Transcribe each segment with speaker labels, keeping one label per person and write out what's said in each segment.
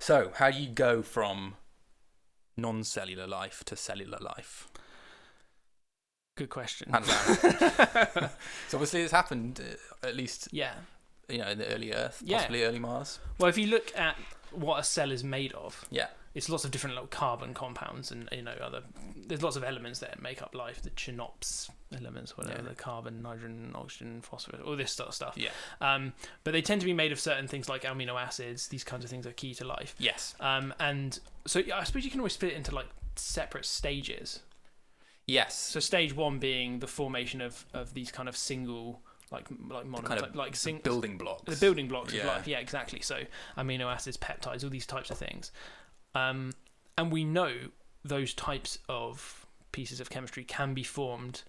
Speaker 1: So, how do you go from non-cellular life to cellular life?
Speaker 2: Good question.
Speaker 1: How does that happen? So obviously it's happened, at least,
Speaker 2: Yeah.
Speaker 1: in the early Earth,
Speaker 2: Yeah.
Speaker 1: possibly early Mars.
Speaker 2: Well, if you look at what a cell is made of,
Speaker 1: Yeah.
Speaker 2: it's lots of different little carbon compounds and there's lots of elements that make up life, the chinops elements, whatever, the carbon, nitrogen, oxygen, phosphorus, all this sort of stuff.
Speaker 1: Yeah.
Speaker 2: But they tend to be made of certain things like amino acids. These kinds of things are key to life.
Speaker 1: Yes.
Speaker 2: And so I suppose you can always split it into like separate stages.
Speaker 1: Yes.
Speaker 2: So stage one being the formation of these kind of single
Speaker 1: building blocks.
Speaker 2: The building blocks of
Speaker 1: Yeah.
Speaker 2: life. Yeah, exactly. So amino acids, peptides, all these types of things. And we know those types of pieces of chemistry can be formed,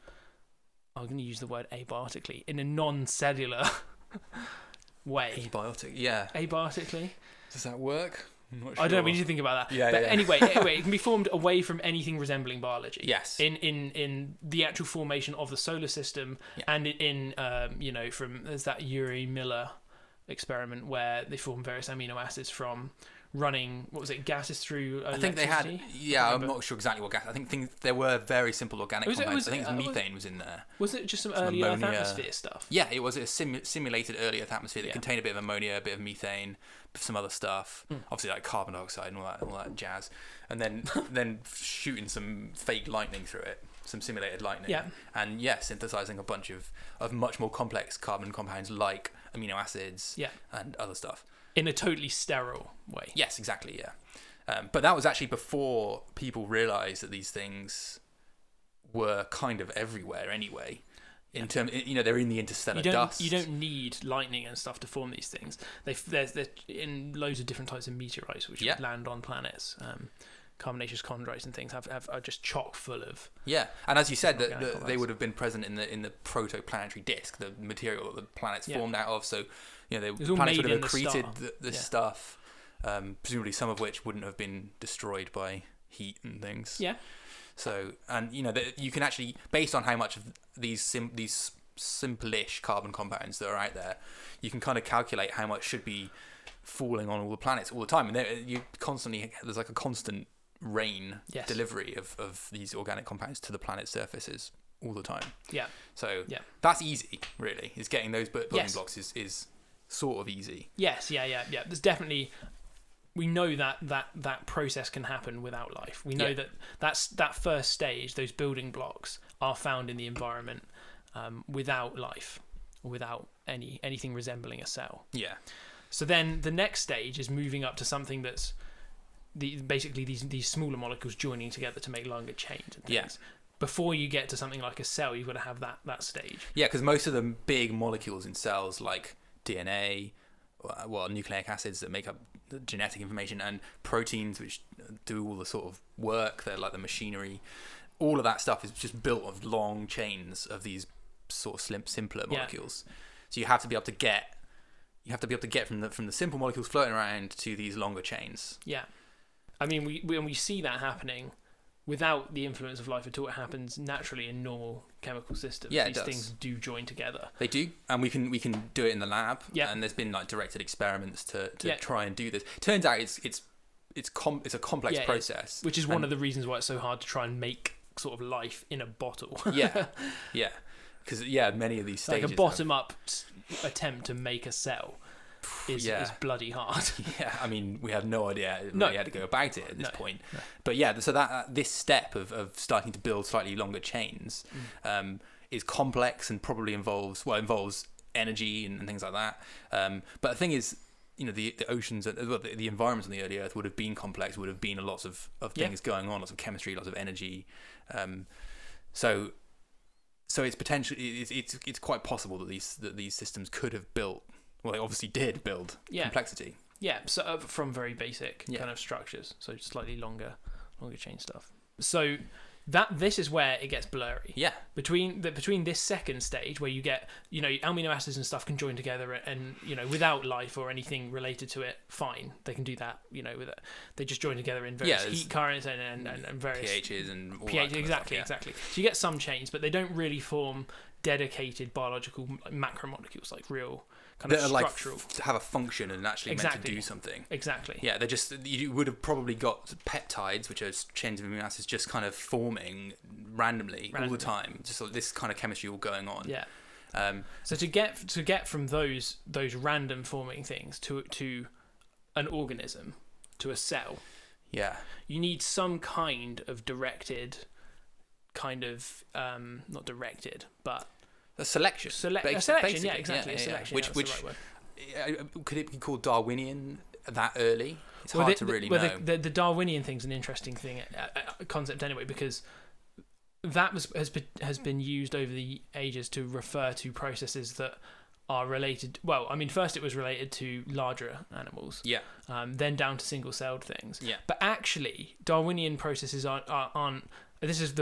Speaker 2: I'm going to use the word abiotically, in a non-cellular way.
Speaker 1: Abiotic, yeah.
Speaker 2: Abiotically?
Speaker 1: Does that work? I'm not sure.
Speaker 2: I don't know, we need to think about that.
Speaker 1: Yeah,
Speaker 2: but
Speaker 1: yeah.
Speaker 2: Anyway, it can be formed away from anything resembling biology.
Speaker 1: Yes.
Speaker 2: In the actual formation of the solar system, and from there's that Urey Miller experiment where they form various amino acids from running, gases through
Speaker 1: I think they had, I'm not sure exactly what gas. I think there were very simple organic compounds. I think methane was in there.
Speaker 2: Was it just some early
Speaker 1: ammonia.
Speaker 2: Earth atmosphere stuff?
Speaker 1: Yeah, it was a simulated early Earth atmosphere that contained a bit of ammonia, a bit of methane, some other stuff. Obviously, like carbon dioxide and all that jazz. And then shooting some fake lightning through it, some simulated lightning.
Speaker 2: Yeah. And
Speaker 1: synthesizing a bunch of much more complex carbon compounds like amino acids and other stuff.
Speaker 2: In a totally sterile way.
Speaker 1: Yes, exactly, yeah. But that was actually before people realised that these things were kind of everywhere anyway. In terms, they're in the interstellar dust.
Speaker 2: You don't need lightning and stuff to form these things. They're in loads of different types of meteorites which land on planets. Carbonaceous chondrites and things are just chock full of.
Speaker 1: Yeah, and as you said, that they would have been present in the protoplanetary disk, the material that the planets formed out of. So, the planets would have accreted this stuff, presumably some of which wouldn't have been destroyed by heat and things.
Speaker 2: Yeah.
Speaker 1: So, and you can actually, based on how much of these simple-ish carbon compounds that are out there, you can kind of calculate how much should be falling on all the planets all the time, and there's like a constant rain delivery of these organic compounds to the planet's surfaces all the time.
Speaker 2: Yeah.
Speaker 1: So that's easy, really. Is getting those building blocks is sort of easy.
Speaker 2: Yes. Yeah. There's definitely. We know that process can happen without life. We know that first stage, those building blocks are found in the environment without life, without anything resembling a cell.
Speaker 1: Yeah.
Speaker 2: So then the next stage is moving up to something that's basically these smaller molecules joining together to make longer chains and things.
Speaker 1: Yeah.
Speaker 2: Before you get to something like a cell, you've got to have that stage.
Speaker 1: Yeah, because most of the big molecules in cells, like DNA, nucleic acids that make up the genetic information, and proteins which do all the sort of work, they're like the machinery, all of that stuff is just built of long chains of these sort of simpler molecules. So you have to be able to get from the simple molecules floating around to these longer chains.
Speaker 2: Yeah. I mean, we see that happening without the influence of life at all. It happens naturally in normal chemical systems.
Speaker 1: Yeah,
Speaker 2: these things do join together.
Speaker 1: They do, and we can do it in the lab.
Speaker 2: Yeah.
Speaker 1: And there's been like directed experiments to try and do this. Turns out it's a complex process,
Speaker 2: which is one of the reasons why it's so hard to try and make sort of life in a bottle.
Speaker 1: Yeah. Because many of these stages,
Speaker 2: like a bottom-up attempt to make a cell is bloody hard.
Speaker 1: Yeah, I mean, we have no idea really how to go about it at this point. No. But so that this step of starting to build slightly longer chains is complex and probably involves energy and things like that. But the thing is, the oceans, the environments on the early Earth would have been complex. Would have been lots of things going on, lots of chemistry, lots of energy. So it's potentially it's quite possible that these systems could have built. Well, they obviously did build complexity. Yeah, so
Speaker 2: from very basic kind of structures, so slightly longer chain stuff. So this is where it gets blurry.
Speaker 1: Yeah.
Speaker 2: Between this second stage where you get, amino acids and stuff can join together and, without life or anything related to it, fine. They can do that, they just join together in various heat currents and various
Speaker 1: pHs and all
Speaker 2: pH,
Speaker 1: that
Speaker 2: exactly. So you get some chains, but they don't really form dedicated biological macromolecules, like real kind of structural,
Speaker 1: to have a function and actually meant to do something.
Speaker 2: Exactly.
Speaker 1: Yeah, you would have probably got peptides, which are chains of amino acids, just kind of forming randomly all the time. Just like this kind of chemistry all going on.
Speaker 2: Yeah. So to get from those random forming things to an organism, to a cell, you need some kind of directed, not directed, but
Speaker 1: a selection.
Speaker 2: A selection, yeah, exactly.
Speaker 1: Yeah.
Speaker 2: A selection,
Speaker 1: which
Speaker 2: that's the right word.
Speaker 1: Could it be called Darwinian that early? It's hard to really know.
Speaker 2: The Darwinian thing's an interesting concept anyway, because that has been used over the ages to refer to processes that are related. Well, I mean, first it was related to larger animals. Yeah. Then down to single-celled things. Yeah. But actually, Darwinian processes aren't. This is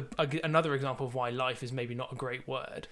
Speaker 2: another example of why life is maybe not a great word.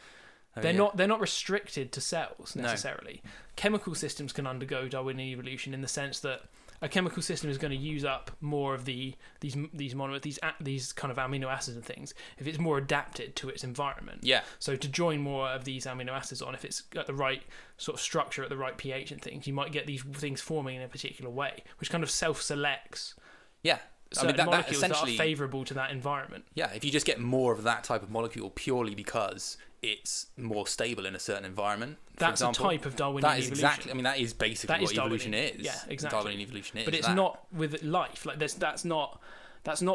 Speaker 2: They're not restricted to cells necessarily. No. Chemical systems can undergo Darwinian evolution in the sense that a chemical system is going to use up more of these monomers, these kind of amino acids and things, if it's more adapted to its environment. Yeah. So to join more of these amino acids on, if it's at the right sort of structure, at the right pH and things, you might get these things forming in a particular way, which kind of self-selects. Yeah. Certain molecules that are favourable to that environment.
Speaker 1: Yeah, if you just get more of that type of molecule purely because it's more stable in a certain environment.
Speaker 2: That's a type of Darwinian evolution.
Speaker 1: Exactly. I mean, that is basically what evolution is.
Speaker 2: Yeah, exactly.
Speaker 1: Darwinian evolution is.
Speaker 2: But it's not with life. Like that's not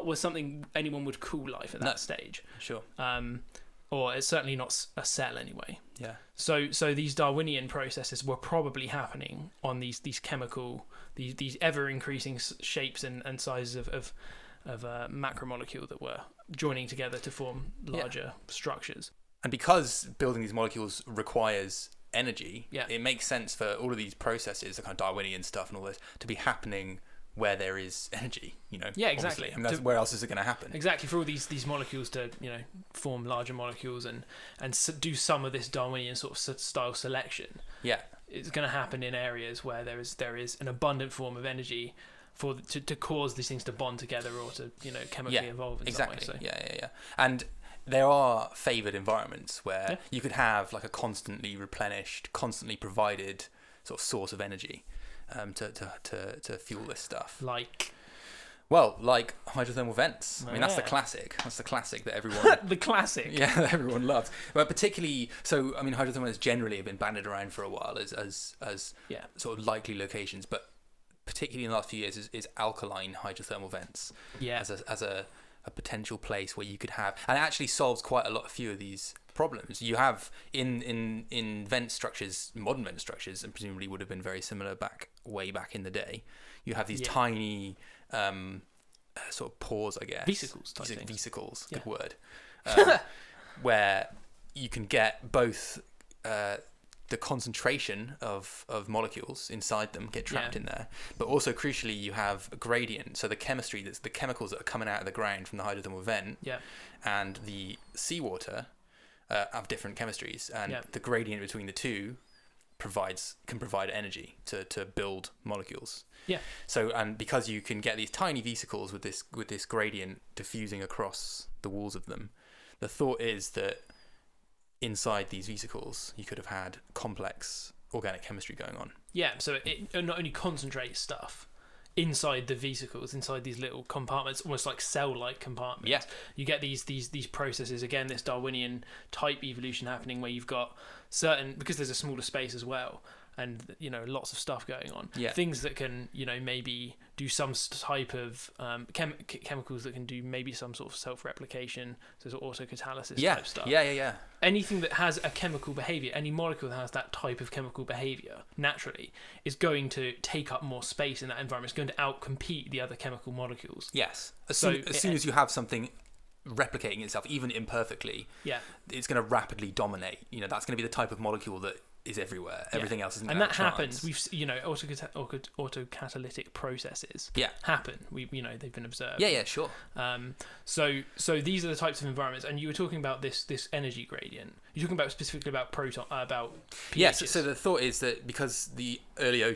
Speaker 2: with something anyone would call life at that stage. Sure. Or it's certainly not a cell anyway. Yeah. So these Darwinian processes were probably happening on these chemical, these ever increasing shapes and sizes of a macromolecule that were joining together to form larger structures.
Speaker 1: And because building these molecules requires energy, it makes sense for all of these processes, the kind of Darwinian stuff and all this, to be happening where there is energy,
Speaker 2: Yeah, exactly.
Speaker 1: Obviously. I mean, that's where else is it going to happen?
Speaker 2: Exactly, for all these molecules to, form larger molecules and do some of this Darwinian sort of style selection. Yeah. It's going to happen in areas where there is an abundant form of energy to cause these things to bond together or to, chemically evolve in some way. So.
Speaker 1: Yeah. And there are favoured environments where you could have like a constantly replenished, constantly provided sort of source of energy to fuel this stuff.
Speaker 2: Like
Speaker 1: hydrothermal vents. I mean, that's the classic. That's the classic that everyone...
Speaker 2: the classic?
Speaker 1: Yeah, that everyone loves. But particularly... So, I mean, hydrothermal vents generally have been banded around for a while as sort of likely locations, but particularly in the last few years is alkaline hydrothermal vents as a potential place where you could have... And it actually solves quite a few of these problems. You have in vent structures, modern vent structures, and presumably would have been very similar way back in the day, you have these tiny... sort of pores, I guess.
Speaker 2: Vesicles type things.
Speaker 1: Vesicles, good word. Where you can get both the concentration of molecules inside them get trapped in there, but also crucially you have a gradient. So the chemistry, that's the chemicals that are coming out of the ground from the hydrothermal vent, and the seawater have different chemistries, and the gradient between the two can provide energy to build molecules. Yeah. So, and because you can get these tiny vesicles with this gradient diffusing across the walls of them, the thought is that inside these vesicles you could have had complex organic chemistry going on.
Speaker 2: Yeah. So it not only concentrates stuff inside the vesicles, inside these little compartments, almost like cell-like compartments. Yeah. You get these processes, again, this Darwinian type evolution happening where you've got certain, because there's a smaller space as well, and lots of stuff going on. Yeah. Things that can maybe do some type of chemicals that can do maybe some sort of self-replication, so sort of autocatalysis type stuff. Yeah. Anything that has a chemical behaviour, any molecule that has that type of chemical behaviour naturally is going to take up more space in that environment. It's going to outcompete the other chemical molecules.
Speaker 1: Yes. As soon as you have something replicating itself, even imperfectly, it's going to rapidly dominate. That's going to be the type of molecule that is everywhere. Everything else isn't.
Speaker 2: And that happens. We've autocatalytic processes. Happen. They've been observed.
Speaker 1: Yeah, sure.
Speaker 2: So these are the types of environments. And you were talking about this energy gradient. You're talking about specifically about about pHs.
Speaker 1: Yes. So the thought is that because the earlier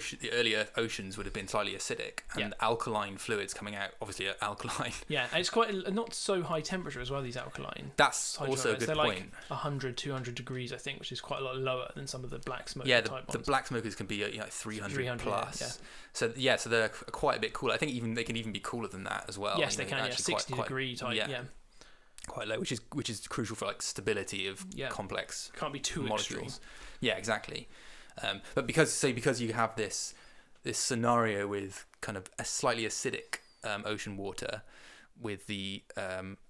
Speaker 1: oceans would have been slightly acidic, and alkaline fluids coming out obviously are alkaline.
Speaker 2: Yeah, and it's quite not so high temperature as well. These alkaline.
Speaker 1: That's also a good
Speaker 2: They're
Speaker 1: point.
Speaker 2: Like 100, 200 degrees, I think, which is quite a lot lower than some of the black smoke.
Speaker 1: Yeah,
Speaker 2: type
Speaker 1: the
Speaker 2: ones.
Speaker 1: black smokers can be 300 plus.
Speaker 2: Yeah.
Speaker 1: So they're quite a bit cooler. I think they can even be cooler than that as well.
Speaker 2: Yes, they can. 60 degree type. Yeah.
Speaker 1: Quite low, which is crucial for like stability of complex.
Speaker 2: Can't be too
Speaker 1: molecules.
Speaker 2: extreme.
Speaker 1: Yeah, exactly. But because you have this scenario with kind of a slightly acidic ocean water, with the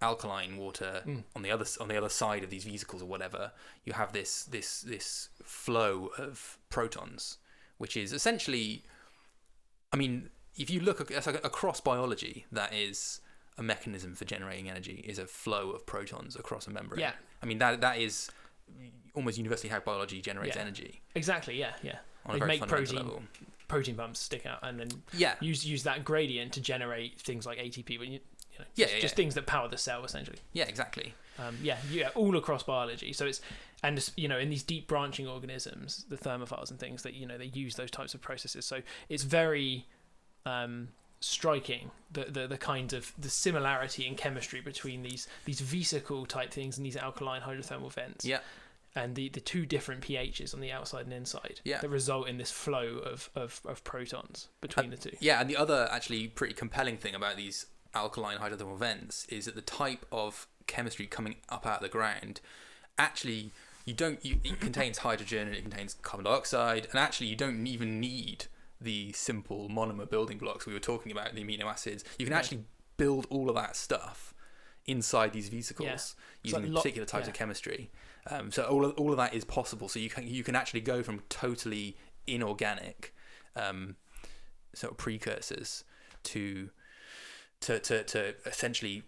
Speaker 1: alkaline water on the other side of these vesicles or whatever, you have this flow of protons, which is essentially, I mean, if you look across biology, that is a mechanism for generating energy, is a flow of protons across a membrane. Yeah. I mean that is almost universally how biology generates energy.
Speaker 2: Exactly. Yeah.
Speaker 1: On a very fundamental level.
Speaker 2: Protein bumps stick out, and then use that gradient to generate things like ATP. When just things that power the cell essentially. Yeah,
Speaker 1: exactly.
Speaker 2: All across biology. So it's in these deep branching organisms, the thermophiles and things that they use those types of processes. So it's very striking the kind of the similarity in chemistry between these vesicle type things and these alkaline hydrothermal vents.
Speaker 1: Yeah.
Speaker 2: And the two different pHs on the outside and inside that result in this flow of protons between the two.
Speaker 1: Yeah, and the other actually pretty compelling thing about these alkaline hydrothermal vents is that the type of chemistry coming up out of the ground, actually it contains hydrogen and it contains carbon dioxide, and actually you don't even need the simple monomer building blocks we were talking about, the amino acids. You can actually build all of that stuff inside these vesicles using particular types of chemistry. So all of that is possible. So you can actually go from totally inorganic sort of precursors to essentially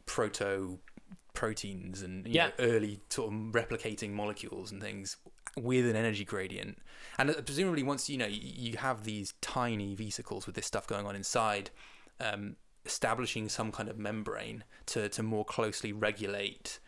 Speaker 1: proteins and early sort of replicating molecules and things with an energy gradient. And presumably once you have these tiny vesicles with this stuff going on inside, establishing some kind of membrane to more closely regulate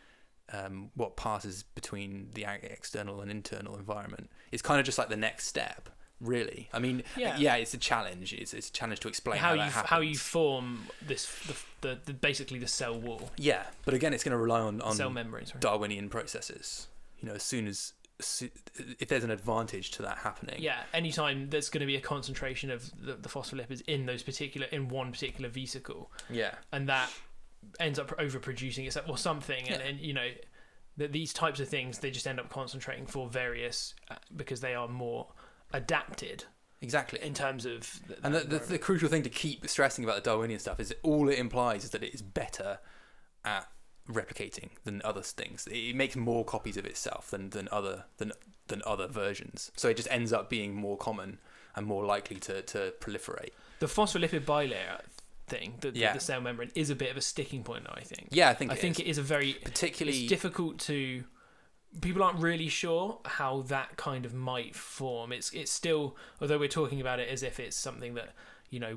Speaker 1: what passes between the external and internal environment is kind of just like the next step, really. I mean, it's a challenge. It's a challenge to explain how that happens.
Speaker 2: How you form the basically the cell wall.
Speaker 1: Yeah, but again, it's going to rely on
Speaker 2: cell membranes, right?
Speaker 1: Darwinian processes. If there's an advantage to that happening.
Speaker 2: Yeah, anytime there's going to be a concentration of the phospholipids in one particular vesicle. Yeah, and that ends up overproducing itself or something, and that these types of things, they just end up concentrating for various because they are more adapted.
Speaker 1: Exactly.
Speaker 2: In terms of
Speaker 1: the crucial thing to keep stressing about the Darwinian stuff is that all it implies is that it is better at replicating than other things. It makes more copies of itself than other versions. So it just ends up being more common and more likely to proliferate.
Speaker 2: The phospholipid bilayer thing, the cell membrane, is a bit of a sticking point, I think.
Speaker 1: Yeah, I think
Speaker 2: it is a very
Speaker 1: particularly
Speaker 2: it's difficult to. People aren't really sure how that kind of might form. It's still, although we're talking about it as if it's something that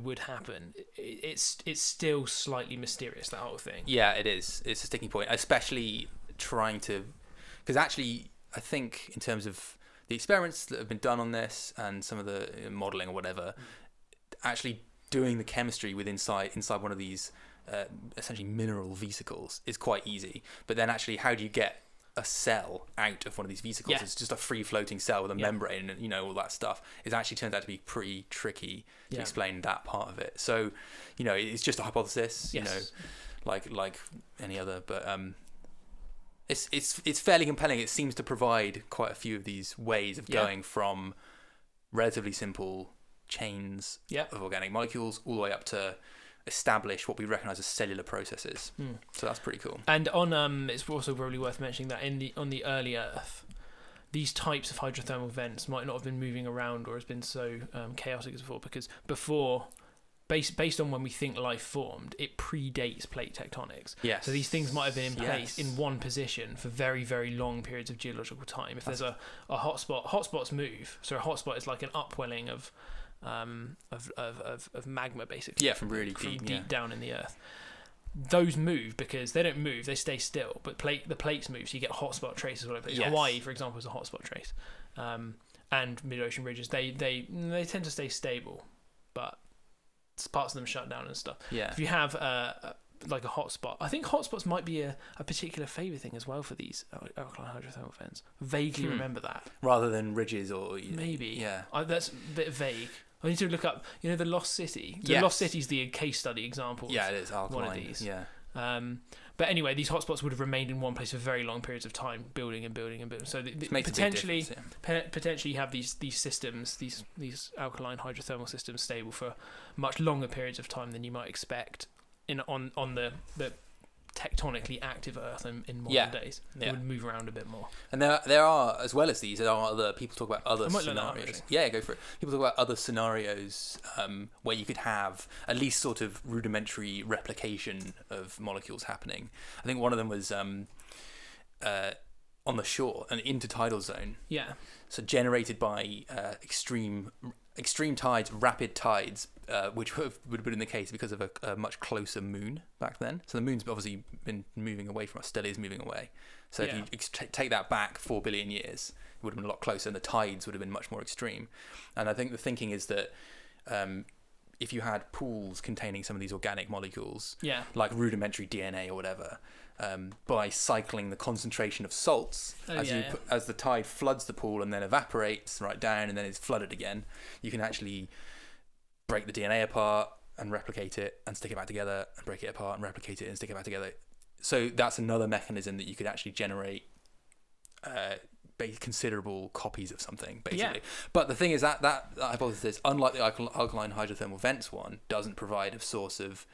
Speaker 2: would happen, it's still slightly mysterious, that whole thing.
Speaker 1: Yeah, it is. It's a sticking point, especially trying to, because actually I think in terms of the experiments that have been done on this and some of the modelling or whatever, actually doing the chemistry inside one of these essentially mineral vesicles is quite easy. But then actually, how do you get a cell out of one of these vesicles? It's just a free floating cell with a membrane and all that stuff. It actually turns out to be pretty tricky to explain that part of it. So it's just a hypothesis, like any other, but it's fairly compelling. It seems to provide quite a few of these ways of going from relatively simple chains of organic molecules all the way up to establish what we recognise as cellular processes. So that's pretty cool.
Speaker 2: And on it's also probably worth mentioning that on the early Earth, these types of hydrothermal vents might not have been moving around or has been so chaotic as before, because before based on when we think life formed, it predates plate tectonics.
Speaker 1: Yes.
Speaker 2: So these things might have been in place in one position for very, very long periods of geological time. If there's a hotspot, hotspots move. So a hotspot is like an upwelling of magma, basically.
Speaker 1: Yeah, from really deep
Speaker 2: down in the earth. Those move because they don't move; they stay still. But the plates move, so you get hotspot traces all over the place.
Speaker 1: Yes.
Speaker 2: Hawaii, for example, is a hotspot trace, and mid-ocean ridges. They tend to stay stable, but parts of them shut down and stuff.
Speaker 1: Yeah.
Speaker 2: If you have like a hotspot, I think hotspots might be a particular favourite thing as well for these alkaline hydrothermal vents. Vaguely remember that,
Speaker 1: rather than ridges or
Speaker 2: maybe.
Speaker 1: Yeah,
Speaker 2: that's a bit vague. I need to look up, the Lost City. The Lost City is the case study example.
Speaker 1: Yeah, it is Alkaline.
Speaker 2: One of these.
Speaker 1: Yeah.
Speaker 2: But anyway, these hotspots would have remained in one place for very long periods of time, building and building and building. So potentially you have these systems, these alkaline hydrothermal systems stable for much longer periods of time than you might expect on the tectonically active Earth in modern days. They would move around a bit more. And
Speaker 1: there are, as well as these, there are other people talk about other scenarios.
Speaker 2: Yeah,
Speaker 1: go for it. People talk about other scenarios where you could have at least sort of rudimentary replication of molecules happening. I think one of them was on the shore, an intertidal zone.
Speaker 2: Yeah.
Speaker 1: So generated by extreme tides, rapid tides, which would have been the case because of a much closer moon back then. So the moon's obviously been moving away from us, still is moving away. So if you take that back 4 billion years, it would have been a lot closer, and the tides would have been much more extreme. And I think the thinking is that if you had pools containing some of these organic molecules, like rudimentary DNA or whatever, by cycling the concentration of salts as the tide floods the pool and then evaporates right down and then is flooded again, you can actually break the DNA apart and replicate it and stick it back together and break it apart and replicate it and stick it back together. So that's another mechanism that you could actually generate considerable copies of something, basically. But the thing is that hypothesis, unlike the alkaline hydrothermal vents one, doesn't provide a source of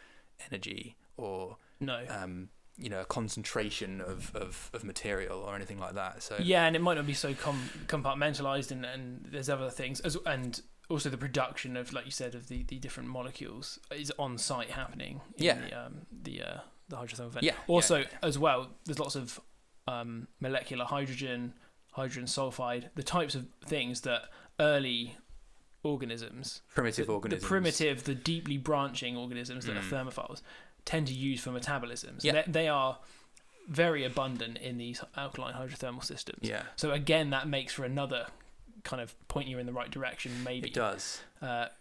Speaker 1: energy or a concentration of material or anything like that. So
Speaker 2: and it might not be so compartmentalized, and there's other things, and also the production of, like you said, of the different molecules is on site happening in the hydrothermal vent. As well, there's lots of molecular hydrogen sulfide, the types of things that early organisms, the deeply branching organisms that are thermophiles, tend to use for metabolism. So they are very abundant in these alkaline hydrothermal systems.
Speaker 1: Yeah.
Speaker 2: So again, that makes for another kind of point you in the right direction, maybe.
Speaker 1: It does.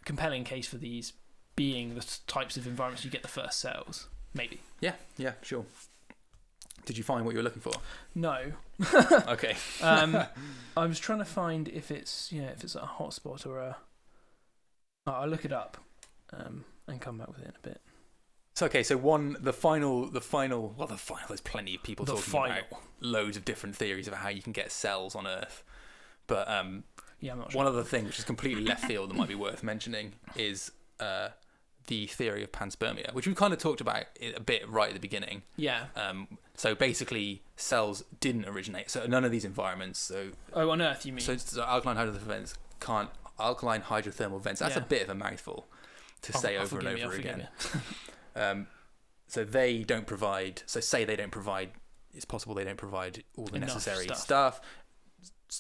Speaker 2: Compelling case for these being the types of environments you get the first cells, maybe.
Speaker 1: Yeah, sure. Did you find what you were looking for?
Speaker 2: No.
Speaker 1: Okay.
Speaker 2: I was trying to find if it's a hotspot or a... I'll look it up and come back with it in a bit.
Speaker 1: So the final, there's plenty of people talking about loads of different theories about how you can get cells on Earth. But
Speaker 2: I'm not sure.
Speaker 1: One other thing which is completely left field that might be worth mentioning is the theory of panspermia, which we kind of talked about a bit right at the beginning.
Speaker 2: Yeah.
Speaker 1: So basically, cells didn't originate. So none of these environments. So
Speaker 2: on Earth, you mean?
Speaker 1: So alkaline hydrothermal vents. That's a bit of a mouthful to say over and over again. So they don't provide. So say they don't provide. It's possible they don't provide all the necessary stuff.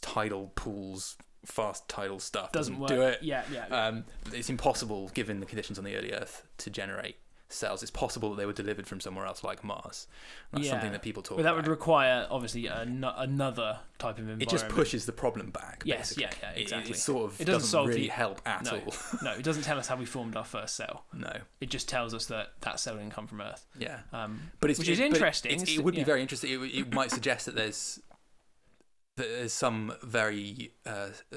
Speaker 1: Tidal pools, fast tidal stuff doesn't work. Do it.
Speaker 2: Yeah.
Speaker 1: It's impossible given the conditions on the early Earth to generate cells. It's possible that they were delivered from somewhere else, like Mars. That's something that people talk about.
Speaker 2: But that would require, obviously, another type of environment.
Speaker 1: It just pushes the problem back.
Speaker 2: Yes,
Speaker 1: basically.
Speaker 2: Exactly.
Speaker 1: It sort of doesn't really help at all.
Speaker 2: No, it doesn't tell us how we formed our first cell.
Speaker 1: No.
Speaker 2: It just tells us that cell didn't come from Earth.
Speaker 1: Yeah.
Speaker 2: Which is interesting.
Speaker 1: It would be very interesting. It might suggest that there's some very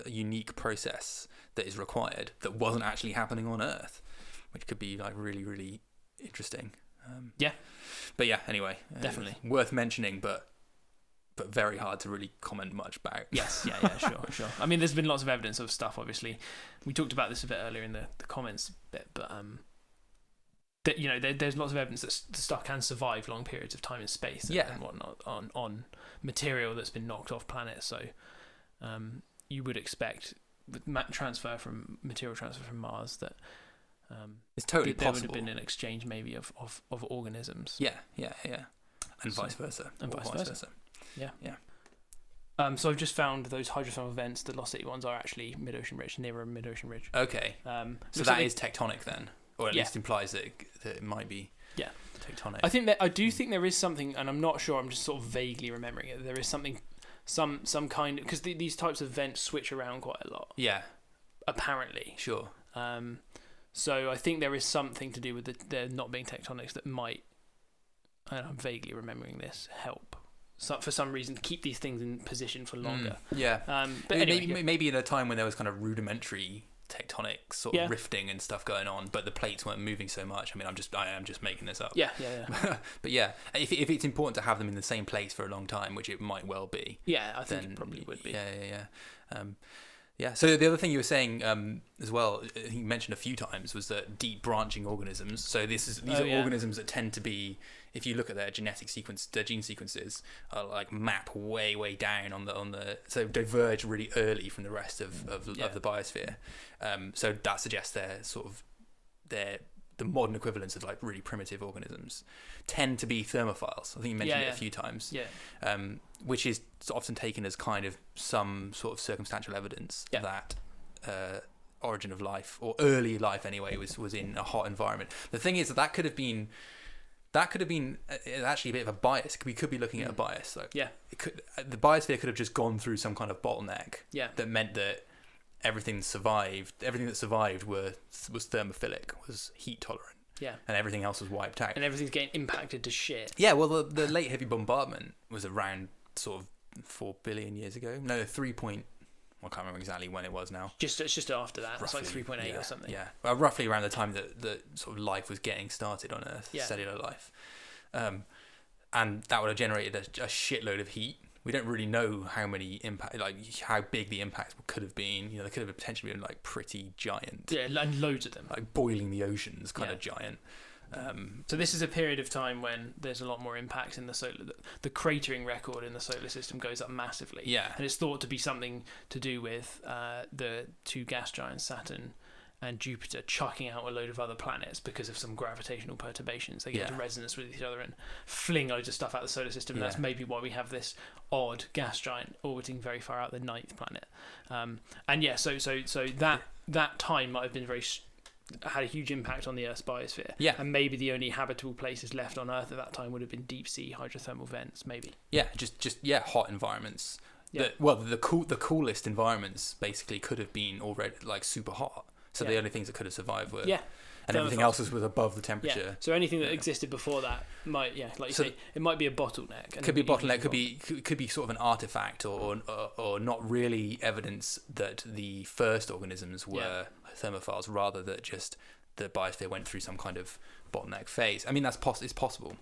Speaker 1: unique process that is required that wasn't actually happening on Earth, which could be like really, really interesting. But anyway,
Speaker 2: definitely
Speaker 1: worth mentioning, but very hard to really comment much about.
Speaker 2: Yes, sure. I mean, there's been lots of evidence of stuff. Obviously, we talked about this a bit earlier in the comments bit, but there's lots of evidence that the stuff can survive long periods of time in space and whatnot on material that's been knocked off planets. So you would expect with material transfer from Mars that
Speaker 1: It's totally
Speaker 2: there
Speaker 1: possible.
Speaker 2: would have been an exchange maybe of organisms.
Speaker 1: Yeah, and vice versa.
Speaker 2: And vice versa. Yeah. So I've just found those hydrothermal vents, the Lost City ones, are actually mid-ocean ridge, nearer a mid-ocean ridge.
Speaker 1: Okay. So that is tectonic then, or at least implies that it might be. Yeah. Tectonic.
Speaker 2: I do think there is something, and I'm not sure. I'm just sort of vaguely remembering it. There is something, some kind, because these types of vents switch around quite a lot.
Speaker 1: Yeah.
Speaker 2: Apparently.
Speaker 1: Sure.
Speaker 2: So I think there is something to do with there not being tectonics that might, and I'm vaguely remembering this, help. So for some reason, keep these things in position for longer.
Speaker 1: Yeah.
Speaker 2: But anyway,
Speaker 1: maybe in a time when there was kind of rudimentary tectonic sort of rifting and stuff going on, but the plates weren't moving so much. I mean, I am just making this up.
Speaker 2: Yeah.
Speaker 1: But yeah, if it's important to have them in the same place for a long time, which it might well be.
Speaker 2: Yeah, I think it probably would be.
Speaker 1: Yeah. So the other thing you were saying as well, I think you mentioned a few times, was that deep branching organisms. So these are organisms that tend to be, if you look at their genetic sequence, their gene sequences are like map way down on the so diverge really early from the rest of the biosphere. So that suggests the modern equivalents of like really primitive organisms tend to be thermophiles. I think you mentioned it a few times. Yeah. Which is often taken as kind of some sort of circumstantial evidence that origin of life, or early life anyway, was in a hot environment. The thing is that could have been actually a bit of a bias. We could be looking at a bias. So the biosphere could have just gone through some kind of bottleneck that meant that everything that survived was thermophilic, was heat tolerant. Yeah. And everything else was wiped out.
Speaker 2: And everything's getting impacted to shit.
Speaker 1: Yeah, well, the late heavy bombardment was around sort of 4 billion years ago. No, I can't remember exactly when it was now.
Speaker 2: It's just after that. Roughly, it's like 3.8 or something.
Speaker 1: Yeah. Well, roughly around the time that sort of life was getting started on Earth, cellular life. And that would have generated a shitload of heat. We don't really know how big the impacts could have been. They could have potentially been like pretty giant.
Speaker 2: Yeah, and loads of them.
Speaker 1: Like boiling the oceans, kind of giant.
Speaker 2: So this is a period of time when there's a lot more impacts in the solar. The cratering record in the solar system goes up massively. Yeah, and it's thought to be something to do with the two gas giants, Saturn and Jupiter, chucking out a load of other planets because of some gravitational perturbations. They get into resonance with each other and fling loads of stuff out of the solar system. And that's maybe why we have this odd gas giant orbiting very far out, the ninth planet. So that time might have been had a huge impact on the Earth's biosphere. Yeah. And maybe the only habitable places left on Earth at that time would have been deep sea hydrothermal vents, maybe. Yeah,
Speaker 1: just hot environments. Yeah. The coolest environments basically could have been already like super hot. So the only things that could have survived were and everything else was above the temperature. Yeah.
Speaker 2: So anything that existed before that might, like you say, it might be a bottleneck.
Speaker 1: Could be a bottleneck. Could be sort of an artifact, or not really evidence that the first organisms were thermophiles, rather that just the biosphere went through some kind of bottleneck phase. I mean, it's possible.